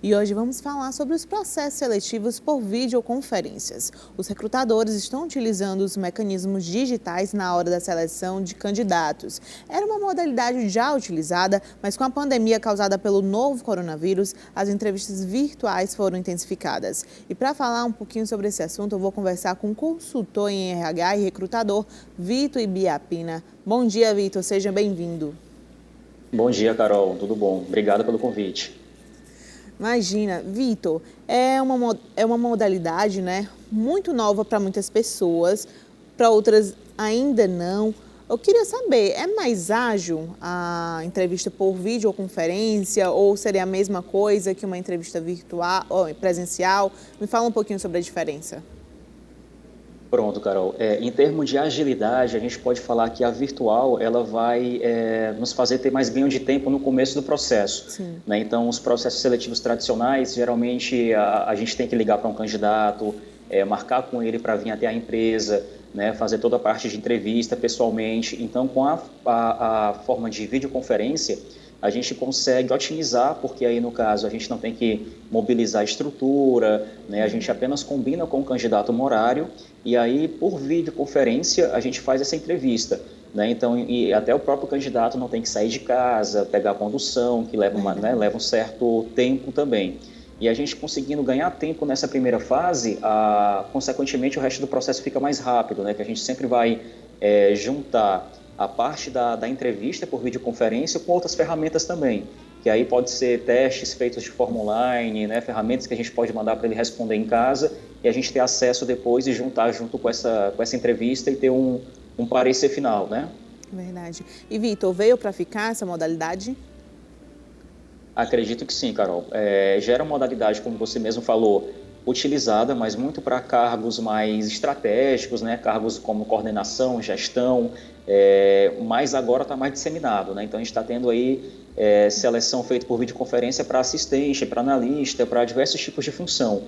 E hoje vamos falar sobre os processos seletivos por videoconferências. Os recrutadores estão utilizando os mecanismos digitais na hora da seleção de candidatos. Era uma modalidade já utilizada, mas com a pandemia causada pelo novo coronavírus, as entrevistas virtuais foram intensificadas. E para falar um pouquinho sobre esse assunto, eu vou conversar com o consultor em RH e recrutador, Vitor Ibiapina. Bom dia, Vitor. Seja bem-vindo. Bom dia, Carol. Tudo bom? Obrigado pelo convite. Imagina, Vitor, é uma modalidade, né, muito nova para muitas pessoas, para outras ainda não. Eu queria saber, é mais ágil a entrevista por videoconferência ou seria a mesma coisa que uma entrevista virtual ou presencial? Me fala um pouquinho sobre a diferença. Pronto, Carol. Em termos de agilidade, a gente pode falar que a virtual ela vai nos fazer ter mais ganho de tempo no começo do processo. Sim. Né? Então, os processos seletivos tradicionais, geralmente a gente tem que ligar para um candidato, marcar com ele para vir até a empresa, né? Fazer toda a parte de entrevista pessoalmente. Então, com a forma de videoconferência, a gente consegue otimizar, porque aí, no caso, a gente não tem que mobilizar a estrutura, né? A gente apenas combina com o candidato um horário e aí, por videoconferência, a gente faz essa entrevista, né? Então, e até o próprio candidato não tem que sair de casa, pegar a condução, que leva, leva um certo tempo também. E a gente conseguindo ganhar tempo nessa primeira fase, consequentemente, o resto do processo fica mais rápido, né? Que a gente sempre vai juntar a parte da entrevista por videoconferência com outras ferramentas também, que aí pode ser testes feitos de forma online, né, ferramentas que a gente pode mandar para ele responder em casa e a gente ter acesso depois e juntar junto com essa entrevista e ter um parecer final, né? Verdade. E Vitor, veio para ficar essa modalidade? Acredito que sim, Carol. Já era uma modalidade, como você mesmo falou, utilizada, mas muito para cargos mais estratégicos, né? Cargos como coordenação, gestão, mas agora está mais disseminado, né? Então a gente está tendo aí seleção feita por videoconferência para assistente, para analista, para diversos tipos de função,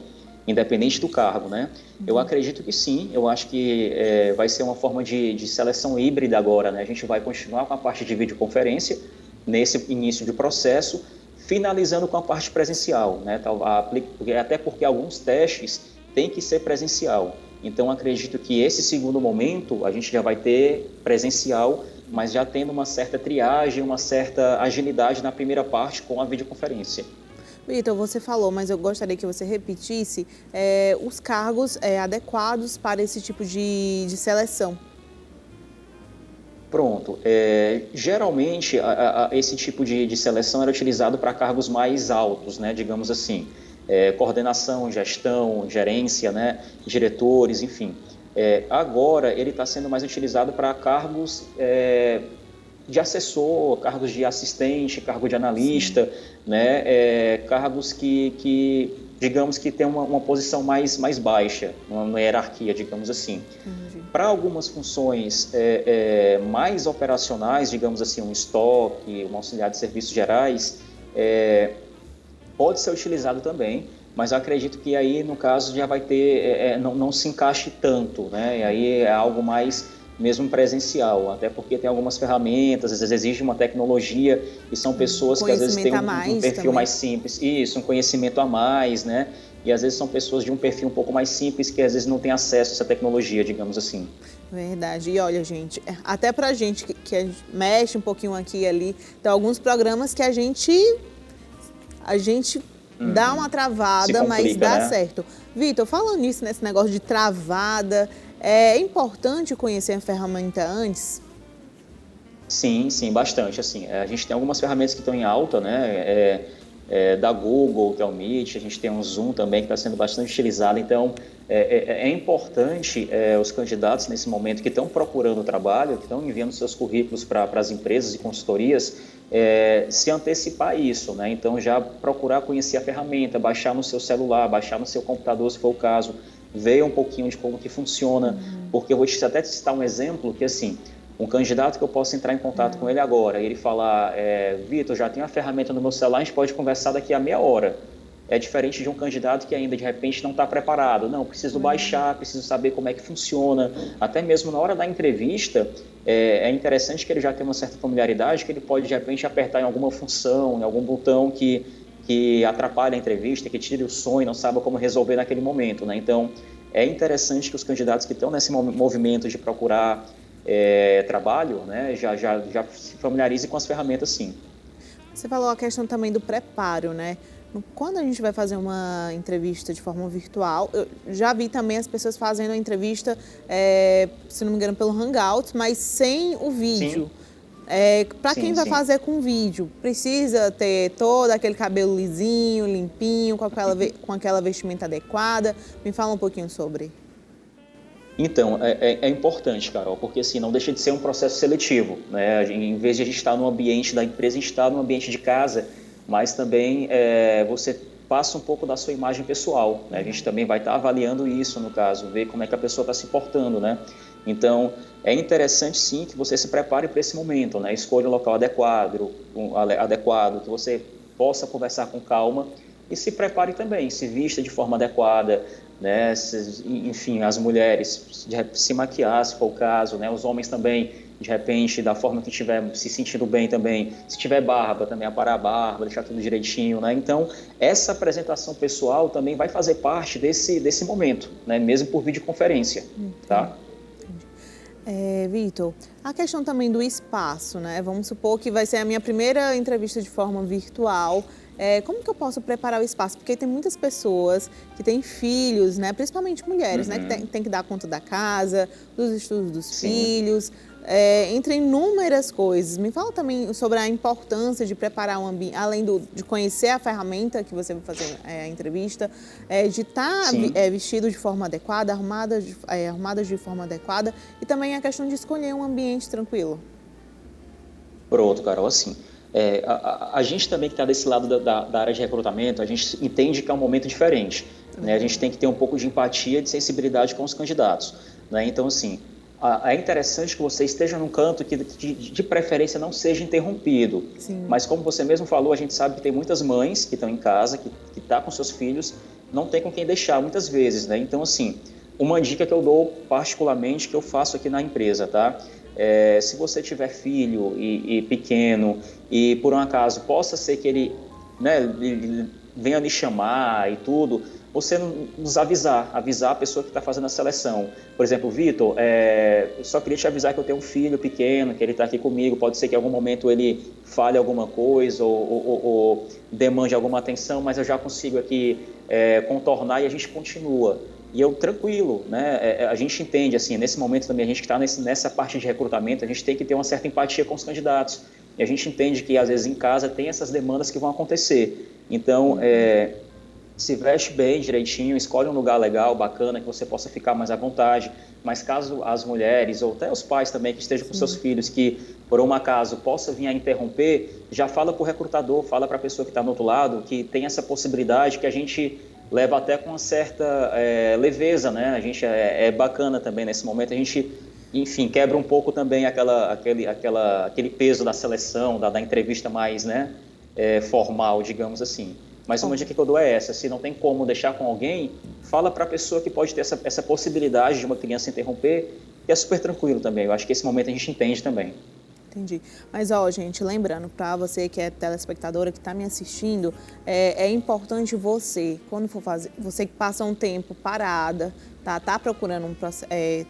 independente do cargo, né? Eu acredito que sim, eu acho que vai ser uma forma de seleção híbrida agora, né? A gente vai continuar com a parte de videoconferência nesse início de processo, finalizando com a parte presencial, né? Até porque alguns testes têm que ser presencial. Então, acredito que esse segundo momento a gente já vai ter presencial, mas já tendo uma certa triagem, uma certa agilidade na primeira parte com a videoconferência. Vitor, você falou, mas eu gostaria que você repetisse os cargos adequados para esse tipo de seleção. Pronto. Geralmente, esse tipo de seleção era utilizado para cargos mais altos, né, digamos assim. Coordenação, gestão, gerência, né, diretores, enfim. Agora, ele está sendo mais utilizado para cargos de assessor, cargos de assistente, cargo de analista, né, cargos que, digamos que tem uma posição mais baixa, uma hierarquia, digamos assim. Para algumas funções mais operacionais, digamos assim, um estoque, um auxiliar de serviços gerais, pode ser utilizado também, mas eu acredito que aí, no caso, já vai ter, não se encaixe tanto, né? E aí é algo mais mesmo presencial, até porque tem algumas ferramentas, às vezes exige uma tecnologia e são pessoas que às vezes têm um perfil também mais simples, isso, um conhecimento a mais, né? E às vezes são pessoas de um perfil um pouco mais simples que às vezes não têm acesso a essa tecnologia, digamos assim. Verdade. E olha, gente, até pra gente que mexe um pouquinho aqui e ali, tem alguns programas que a gente dá uma travada, complica, mas dá, né, certo. Vitor, falando nisso, nesse negócio de travada, é importante conhecer a ferramenta antes? Sim, bastante. Assim, a gente tem algumas ferramentas que estão em alta, né? Da Google, que é o Meet, a gente tem um Zoom também que está sendo bastante utilizado. Então, é importante os candidatos nesse momento que estão procurando trabalho, que estão enviando seus currículos para as empresas e consultorias, se antecipar a isso, né? Então, já procurar conhecer a ferramenta, baixar no seu celular, baixar no seu computador, se for o caso, ver um pouquinho de como que funciona, porque eu vou até citar um exemplo que, assim, um candidato que eu posso entrar em contato com ele agora, ele falar, Vitor, já tem a ferramenta no meu celular, a gente pode conversar daqui a meia hora. É diferente de um candidato que ainda, de repente, não está preparado. Não, preciso baixar, preciso saber como é que funciona. Até mesmo na hora da entrevista, é interessante que ele já tenha uma certa familiaridade, que ele pode, de repente, apertar em alguma função, em algum botão que que atrapalha a entrevista, que tira o sonho, não sabe como resolver naquele momento, né? Então, é interessante que os candidatos que estão nesse movimento de procurar trabalho, né, já se familiarizem com as ferramentas, sim. Você falou a questão também do preparo, né? Quando a gente vai fazer uma entrevista de forma virtual, eu já vi também as pessoas fazendo a entrevista, se não me engano, pelo Hangouts, mas sem o vídeo. Sim, Para quem vai sim. fazer com vídeo, precisa ter todo aquele cabelo lisinho, limpinho, com aquela vestimenta adequada? Me fala um pouquinho sobre. Então, é importante, Carol, porque assim, não deixa de ser um processo seletivo, né? Em vez de a gente estar no ambiente da empresa, a gente está no ambiente de casa, mas também você passa um pouco da sua imagem pessoal, né? A gente também vai estar avaliando isso, no caso, ver como é que a pessoa está se portando, né? Então, é interessante sim que você se prepare para esse momento, né? Escolha um local adequado, que você possa conversar com calma e se prepare também, se vista de forma adequada, né? Enfim, as mulheres se maquiar, se for o caso, né? Os homens também, de repente, da forma que estiver se sentindo bem também, se tiver barba, também aparar a barba, deixar tudo direitinho, né? Então, essa apresentação pessoal também vai fazer parte desse momento, né? Mesmo por videoconferência, tá? Vitor, a questão também do espaço, né? Vamos supor que vai ser a minha primeira entrevista de forma virtual. Como que eu posso preparar o espaço? Porque tem muitas pessoas que têm filhos, né? Principalmente mulheres, né? Que tem que dar conta da casa, dos estudos dos filhos, entre inúmeras coisas. Me fala também sobre a importância de preparar um ambiente, além de conhecer a ferramenta que você vai fazer a entrevista, de estar vestido de forma adequada, arrumadas de forma adequada, e também a questão de escolher um ambiente tranquilo. Pronto, Carol, assim, a gente também que está desse lado da área de recrutamento, a gente entende que é um momento diferente, né? A gente tem que ter um pouco de empatia e de sensibilidade com os candidatos, né? Então, assim, é interessante que você esteja num canto que de preferência não seja interrompido. Sim. Mas como você mesmo falou, a gente sabe que tem muitas mães que estão em casa, que estão com seus filhos, não tem com quem deixar muitas vezes, né? Então, assim, uma dica que eu dou particularmente, que eu faço aqui na empresa, tá? Se você tiver filho e pequeno e por um acaso possa ser que ele, né, venha lhe chamar e tudo, você nos avisar a pessoa que está fazendo a seleção. Por exemplo, Vitor, eu só queria te avisar que eu tenho um filho pequeno, que ele está aqui comigo, pode ser que em algum momento ele fale alguma coisa ou demande alguma atenção, mas eu já consigo aqui contornar e a gente continua. E eu tranquilo, né? A gente entende, assim, nesse momento também, a gente que está nessa parte de recrutamento, a gente tem que ter uma certa empatia com os candidatos. E a gente entende que, às vezes, em casa tem essas demandas que vão acontecer. Então, se veste bem, direitinho, escolhe um lugar legal, bacana, que você possa ficar mais à vontade. Mas caso as mulheres, ou até os pais também, que estejam com seus filhos, que por um acaso possa vir a interromper, já fala para o recrutador, fala para a pessoa que está no outro lado, que tem essa possibilidade, que a gente leva até com uma certa leveza, né? A gente é bacana também nesse momento, a gente, enfim, quebra um pouco também aquele peso da seleção, da entrevista mais, né, formal, digamos assim. Mas uma dica que eu dou é essa: se não tem como deixar com alguém, fala para a pessoa que pode ter essa possibilidade de uma criança interromper, que é super tranquilo também. Eu acho que esse momento a gente entende também. Entendi. Mas, gente, lembrando, para você que é telespectadora, que está me assistindo, é importante você, quando for fazer, você que passa um tempo parada, tá procurando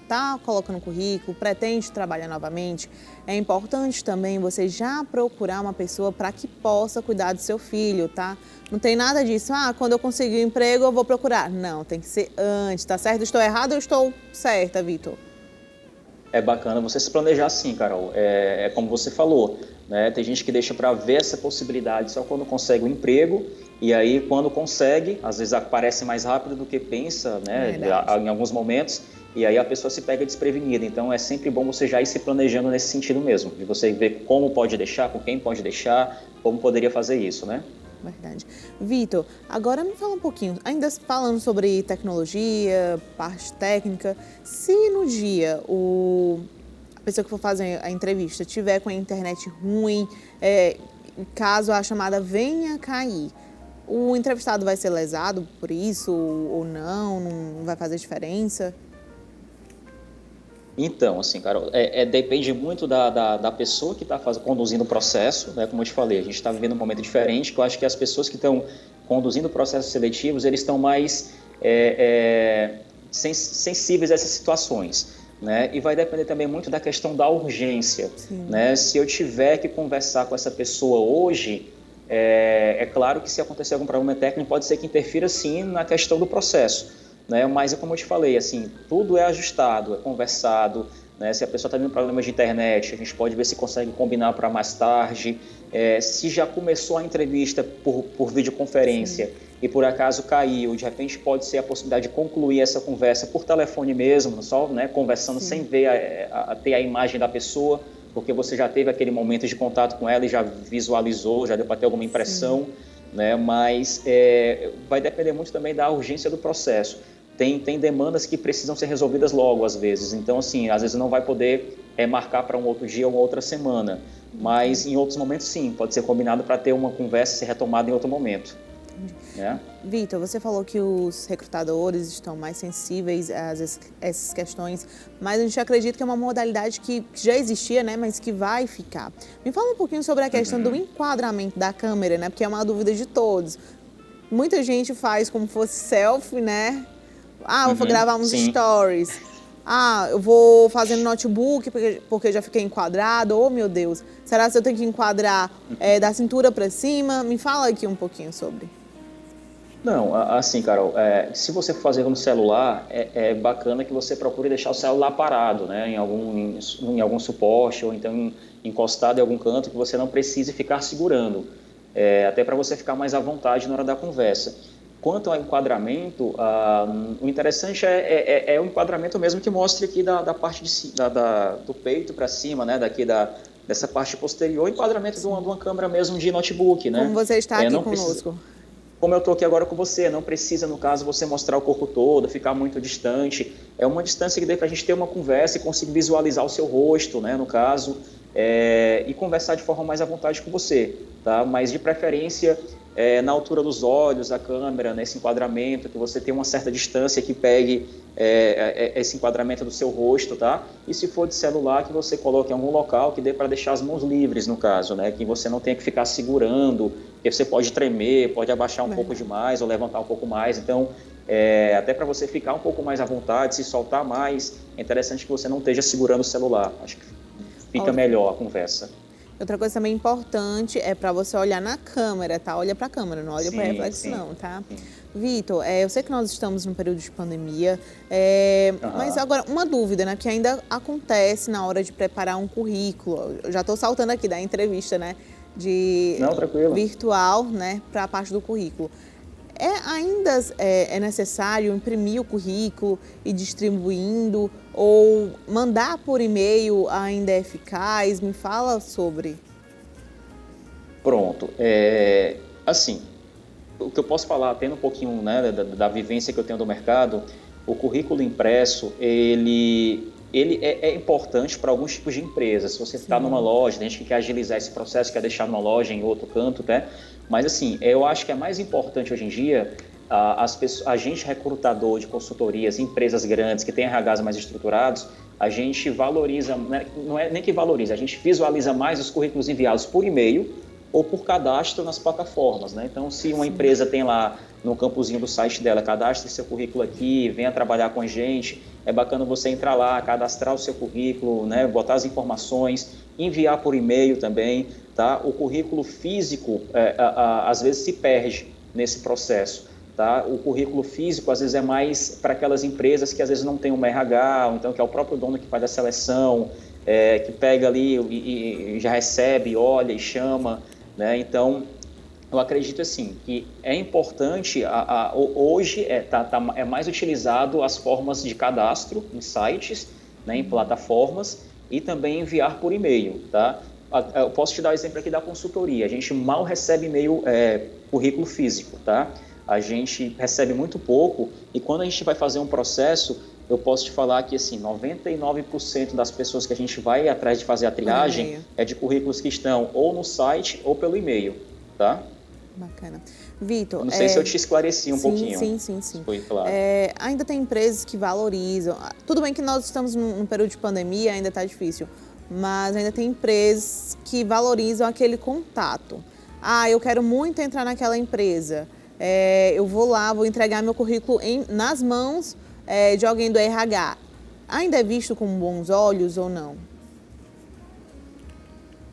tá colocando currículo, pretende trabalhar novamente, é importante também você já procurar uma pessoa para que possa cuidar do seu filho, tá? Não tem nada disso, quando eu conseguir um emprego eu vou procurar. Não, tem que ser antes, tá certo? Estou errada ou estou certa, Vitor? É bacana você se planejar assim, Carol. É como você falou, né? Tem gente que deixa para ver essa possibilidade só quando consegue um emprego, e aí quando consegue, às vezes aparece mais rápido do que pensa, né? Em alguns momentos, e aí a pessoa se pega desprevenida. Então é sempre bom você já ir se planejando nesse sentido mesmo, de você ver como pode deixar, com quem pode deixar, como poderia fazer isso, né? Verdade. Vitor, agora me fala um pouquinho, ainda falando sobre tecnologia, parte técnica, se no dia a pessoa que for fazer a entrevista tiver com a internet ruim, caso a chamada venha cair, o entrevistado vai ser lesado por isso ou não? Não vai fazer diferença? Então, assim, Carol, depende muito da pessoa que está conduzindo o processo, né? Como eu te falei, a gente está vivendo um momento diferente, que eu acho que as pessoas que estão conduzindo processos seletivos, eles estão mais sensíveis a essas situações, né? E vai depender também muito da questão da urgência, né? Se eu tiver que conversar com essa pessoa hoje, é claro que se acontecer algum problema técnico, pode ser que interfira sim na questão do processo, né? Mas, como eu te falei, assim, tudo é ajustado, é conversado, né? Se a pessoa está tendo problemas de internet, a gente pode ver se consegue combinar para mais tarde. Se já começou a entrevista por videoconferência e por acaso caiu, de repente pode ser a possibilidade de concluir essa conversa por telefone mesmo, só, né, conversando sem ver, ter a imagem da pessoa, porque você já teve aquele momento de contato com ela e já visualizou, já deu para ter alguma impressão, né? Mas vai depender muito também da urgência do processo. Tem demandas que precisam ser resolvidas logo, às vezes. Então, assim, às vezes não vai poder marcar para um outro dia ou uma outra semana. Mas, em outros momentos, sim, pode ser combinado para ter uma conversa ser retomada em outro momento. Né? Vitor, você falou que os recrutadores estão mais sensíveis a essas questões, mas a gente acredita que é uma modalidade que já existia, né, mas que vai ficar. Me fala um pouquinho sobre a questão do enquadramento da câmera, né, porque é uma dúvida de todos. Muita gente faz como fosse selfie, né? Eu vou gravar uns stories. Eu vou fazer no notebook porque já fiquei enquadrado. Oh, meu Deus. Será que eu tenho que enquadrar da cintura para cima? Me fala aqui um pouquinho sobre. Não, assim, Carol, se você for fazer no celular, é bacana que você procure deixar o celular parado, né, em algum suporte ou então encostado em algum canto que você não precise ficar segurando, até para você ficar mais à vontade na hora da conversa. Quanto ao enquadramento, o interessante é o enquadramento mesmo que mostre aqui da parte do peito para cima, né, dessa parte posterior, o enquadramento de uma câmera mesmo de notebook, né? Como você está aqui conosco. Como eu estou aqui agora com você, não precisa, no caso, você mostrar o corpo todo, ficar muito distante. É uma distância que dê para a gente ter uma conversa e conseguir visualizar o seu rosto, né, no caso, e conversar de forma mais à vontade com você, tá? Mas, de preferência, na altura dos olhos, a câmera, nesse enquadramento, que você tenha uma certa distância que pegue esse enquadramento do seu rosto, tá? E se for de celular, que você coloque em algum local que dê para deixar as mãos livres, no caso, né? Que você não tenha que ficar segurando, porque você pode tremer, pode abaixar um pouco demais ou levantar um pouco mais. Então, até para você ficar um pouco mais à vontade, se soltar mais, é interessante que você não esteja segurando o celular. Acho que fica melhor a conversa. Outra coisa também importante é para você olhar na câmera, tá? Olha para a câmera, não olha para reflexo não, tá? Vitor, eu sei que nós estamos num período de pandemia, mas agora uma dúvida, né? Que ainda acontece na hora de preparar um currículo. Eu já estou saltando aqui da entrevista, né? Virtual, né? Para a parte do currículo. Ainda é necessário imprimir o currículo e distribuindo ou mandar por e-mail ainda é eficaz? Me fala sobre. Pronto. Assim, o que eu posso falar, tendo um pouquinho, né, da vivência que eu tenho do mercado, o currículo impresso, ele é importante para alguns tipos de empresas. Se você está numa loja, tem gente que quer agilizar esse processo, quer deixar numa loja em outro canto, né? Mas, assim, eu acho que é mais importante hoje em dia a gente recrutador de consultorias, empresas grandes que têm RHs mais estruturados, a gente valoriza, né, não é nem que valoriza, a gente visualiza mais os currículos enviados por e-mail ou por cadastro nas plataformas, né? Então, se uma empresa tem lá no campozinho do site dela, cadastre seu currículo aqui, venha trabalhar com a gente, é bacana você entrar lá, cadastrar o seu currículo, né, botar as informações, enviar por e-mail também, tá? O currículo físico, às vezes, se perde nesse processo, tá? O currículo físico, às vezes, é mais para aquelas empresas que, às vezes, não tem um RH, ou então que é o próprio dono que faz a seleção, que pega ali e já recebe, olha e chama, né? Então, eu acredito assim que é importante, hoje é mais utilizado as formas de cadastro em sites, né, em plataformas e também enviar por e-mail, tá? Eu posso te dar o exemplo aqui da consultoria, a gente mal recebe e-mail, currículo físico, tá? A gente recebe muito pouco e quando a gente vai fazer um processo, eu posso te falar que assim, 99% das pessoas que a gente vai atrás de fazer a triagem é de currículos que estão ou no site ou pelo e-mail, tá? Bacana. Vitor, Não sei se eu te esclareci um pouquinho. Sim. Foi claro. Ainda tem empresas que valorizam. Tudo bem que nós estamos num período de pandemia, ainda está difícil, mas ainda tem empresas que valorizam aquele contato. Ah, eu quero muito entrar naquela empresa. Eu vou lá, vou entregar meu currículo nas mãos de alguém do RH. Ainda é visto com bons olhos ou não?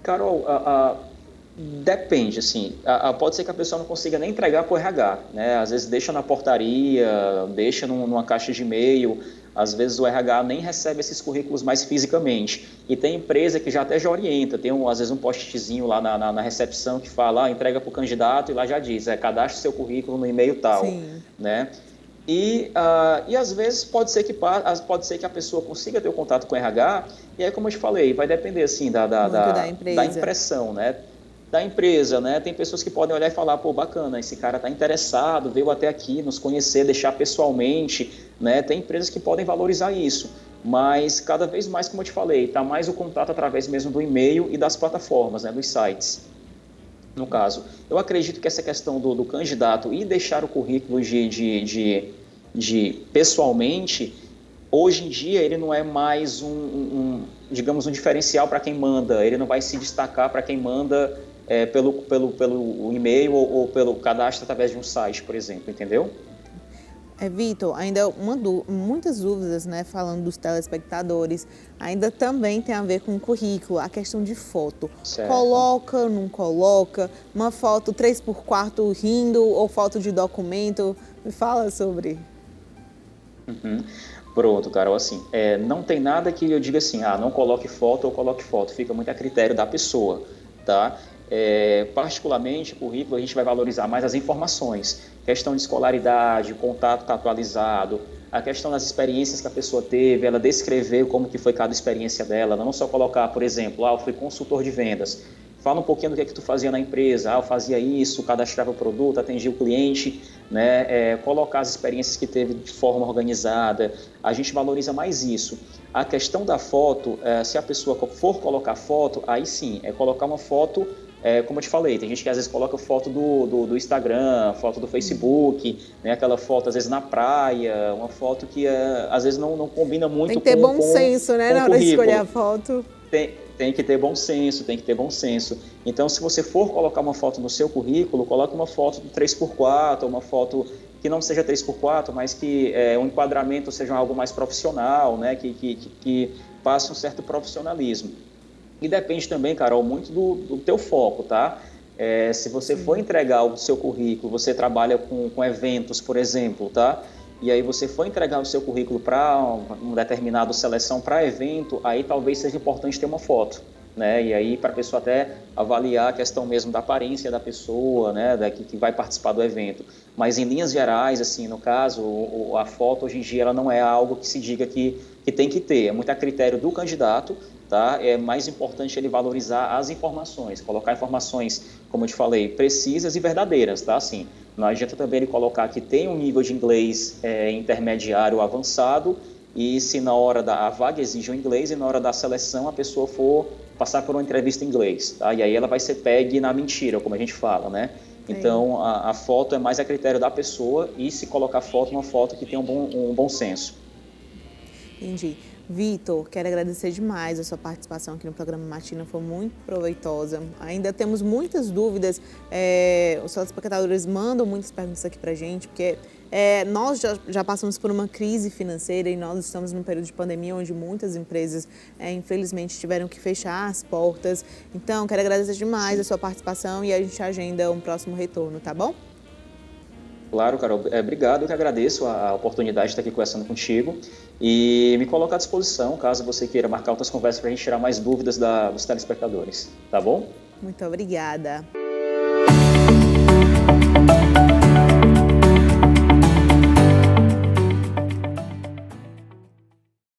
Carol, depende, assim, pode ser que a pessoa não consiga nem entregar para o RH, né? Às vezes deixa na portaria, deixa numa caixa de e-mail, às vezes o RH nem recebe esses currículos mais fisicamente. E tem empresa que já até já orienta, tem às vezes um post-itzinho lá na recepção que fala, entrega para o candidato e lá já diz, cadastre seu currículo no e-mail tal, Sim. né? E às vezes pode ser que a pessoa consiga ter o contato com o RH, e aí, como eu te falei, vai depender assim da impressão, né? Da empresa, né? Tem pessoas que podem olhar e falar, pô, bacana, esse cara está interessado, veio até aqui nos conhecer, deixar pessoalmente, né? Tem empresas que podem valorizar isso, mas cada vez mais, como eu te falei, está mais o contato através mesmo do e-mail e das plataformas, né? Dos sites. No caso, eu acredito que essa questão do candidato e deixar o currículo de pessoalmente, hoje em dia ele não é mais digamos, um diferencial para quem manda, ele não vai se destacar para quem manda pelo e-mail ou pelo cadastro através de um site, por exemplo, entendeu? Vitor, ainda muitas dúvidas, né, falando dos telespectadores, ainda também tem a ver com o currículo, a questão de foto. Certo. Coloca, não coloca, uma foto 3x4 rindo ou foto de documento, me fala sobre. Pronto, Carol, assim, não tem nada que eu diga assim, não coloque foto ou coloque foto, fica muito a critério da pessoa, tá? Particularmente, o currículo a gente vai valorizar mais as informações, questão de escolaridade, o contato está atualizado, a questão das experiências que a pessoa teve, ela descrever como que foi cada experiência dela, não só colocar, por exemplo, eu fui consultor de vendas, fala um pouquinho do que tu fazia na empresa, eu fazia isso, cadastrava o produto, atendia o cliente, né? Colocar as experiências que teve de forma organizada, a gente valoriza mais isso. A questão da foto, se a pessoa for colocar foto, aí sim, colocar uma foto, como eu te falei, tem gente que às vezes coloca foto do Instagram, foto do Facebook, né? Aquela foto às vezes na praia, uma foto que às vezes não combina muito com o currículo. Tem que ter bom senso, né, na hora de escolher a foto. Tem que ter bom senso, tem que ter bom senso. Então, se você for colocar uma foto no seu currículo, coloque uma foto de 3x4, uma foto que não seja 3x4, mas que o enquadramento seja algo mais profissional, né? Que passe um certo profissionalismo. E depende também, Carol, muito do teu foco, tá? Se você for entregar o seu currículo, você trabalha com eventos, por exemplo, tá? E aí você for entregar o seu currículo para uma determinada seleção para evento, aí talvez seja importante ter uma foto, né? E aí para a pessoa até avaliar a questão mesmo da aparência da pessoa, né? Que vai participar do evento. Mas em linhas gerais, assim, no caso, a foto hoje em dia ela não é algo que se diga que tem que ter, é muito a critério do candidato, tá? É mais importante ele valorizar as informações, colocar informações, como eu te falei, precisas e verdadeiras, tá? Assim, não adianta também ele colocar que tem um nível de inglês intermediário avançado e se na hora a vaga exige o inglês e na hora da seleção a pessoa for passar por uma entrevista em inglês, tá? E aí ela vai ser pegue na mentira, como a gente fala, né? Então a foto é mais a critério da pessoa e se colocar foto, uma foto que tenha um bom senso. Entendi. Vitor, quero agradecer demais a sua participação aqui no programa Matina, foi muito proveitosa. Ainda temos muitas dúvidas, os telespectadores mandam muitas perguntas aqui pra gente, porque nós já passamos por uma crise financeira e nós estamos num período de pandemia onde muitas empresas, infelizmente, tiveram que fechar as portas. Então, quero agradecer demais a sua participação e a gente agenda um próximo retorno, tá bom? Claro, Carol. Obrigado, eu que agradeço a oportunidade de estar aqui conversando contigo e me coloco à disposição, caso você queira marcar outras conversas para a gente tirar mais dúvidas dos telespectadores, tá bom? Muito obrigada.